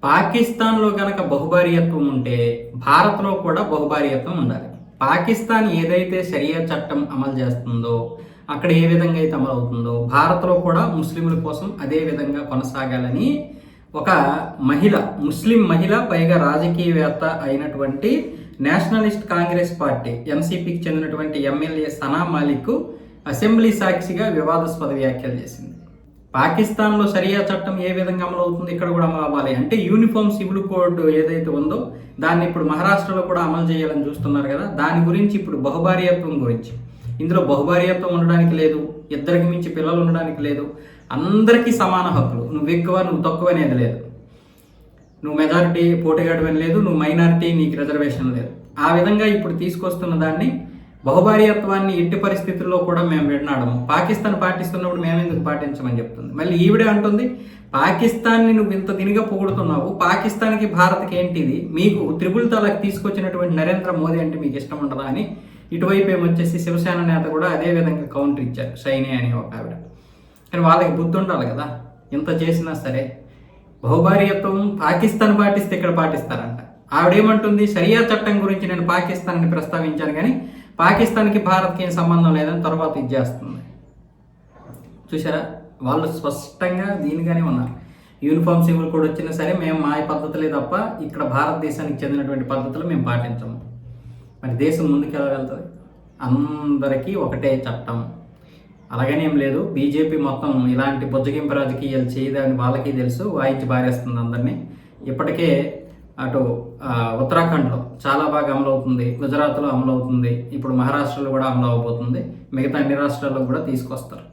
పాకిస్తాన్‌లో గనక బహుభార్యత్వం ఉంటే, భారత్‌లో కూడా బహుభార్యత్వం ఉండాలి. పాకిస్తాన్ ఏదైతే షరియా చట్టం అమలు చేస్తుందో, అక్కడ ఏ విధంగా అయితే అమలవుతుందో, భారత్‌లో కూడా ముస్లింల కోసం అదే విధంగా కొనసాగాలని ఒక మహిళ, ముస్లిం మహిళ, పైగా రాజకీయవేత్త అయినటువంటి నేషనలిస్ట్ కాంగ్రెస్ పార్టీ ఎన్‌సీపీకి చెందినటువంటి ఎమ్మెల్యే సనా మాలిక్ అసెంబ్లీ సాక్షిగా వివాదాస్పద వ్యాఖ్యలు చేసింది. పాకిస్తాన్లో షరియా చట్టం ఏ విధంగా అమలు అవుతుంది, ఇక్కడ కూడా అమలు అవ్వాలి అంటే యూనిఫామ్ సివిల్ కోడ్ ఏదైతే ఉందో దాన్ని ఇప్పుడు మహారాష్ట్రలో కూడా అమలు చేయాలని చూస్తున్నారు కదా. దాని గురించి ఇప్పుడు బహుభార్యత్వం గురించి, ఇందులో బహుభార్యత్వం ఉండడానికి లేదు, ఇద్దరికి మించి పిల్లలు ఉండడానికి లేదు, అందరికీ సమాన హక్కులు, నువ్వు ఎక్కువ నువ్వు తక్కువ అనేది లేదు, నువ్వు మెజారిటీ పోటీగాడవని లేదు, నువ్వు మైనారిటీ నీకు రిజర్వేషన్ లేదు. ఆ విధంగా ఇప్పుడు తీసుకొస్తున్న దాన్ని బహుభార్యత్వాన్ని ఎట్టి పరిస్థితుల్లో కూడా మేము విడనాడము, పాకిస్తాన్ పాటిస్తున్నప్పుడు మేమెందుకు పాటించమని చెప్తుంది. మళ్ళీ ఈవిడే అంటుంది, పాకిస్తాన్ని నువ్వు ఇంత దినిగా పొగుడుతున్నావు, పాకిస్తాన్కి భారత్కి ఏంటిది, మీకు త్రిపుల్ తలాక్ తీసుకొచ్చినటువంటి నరేంద్ర మోదీ అంటే మీకు ఇష్టం ఉండదా అని ఇటువైపు ఏమొచ్చేసి శివసేన నేత కూడా అదే విధంగా కౌంటర్ ఇచ్చారు, షైని అని ఒక ఆవిడ. కానీ వాళ్ళకి బుద్ధి ఉండాలి కదా, ఇంత చేసినా సరే. బహుభార్యత్వం పాకిస్తాన్ పాటిస్తే ఇక్కడ పాటిస్తారంట. ఆవిడేమంటుంది, షరియా చట్టం గురించి నేను పాకిస్తాన్ని ప్రస్తావించాను కానీ పాకిస్తాన్కి భారత్కి ఏం సంబంధం లేదని తర్వాత ఇచ్చేస్తుంది. చూసారా, వాళ్ళు స్పష్టంగా దీనిగానే ఉన్నారు. యూనిఫామ్ సివిల్ కోడ్ వచ్చినా సరే మేము మా పద్ధతులే తప్ప ఇక్కడ భారతదేశానికి చెందినటువంటి పద్ధతులు మేము పాటించము. మరి దేశం ముందుకు ఎలా వెళ్తుంది? అందరికీ ఒకటే చట్టం అలాగనే ఏం లేదు. బీజేపీ మొత్తం ఇలాంటి బుజ్జగింపు రాజకీయాలు చేయదని వాళ్ళకి తెలుసు, వాయించి పారేస్తుంది అందరినీ. ఇప్పటికే అటు ఉత్తరాఖండ్లో చాలా బాగా అమలవుతుంది, గుజరాత్లో అమలవుతుంది, ఇప్పుడు మహారాష్ట్రలో కూడా అమలు అవబోతుంది, మిగతా అన్ని రాష్ట్రాల్లో కూడా తీసుకొస్తారు.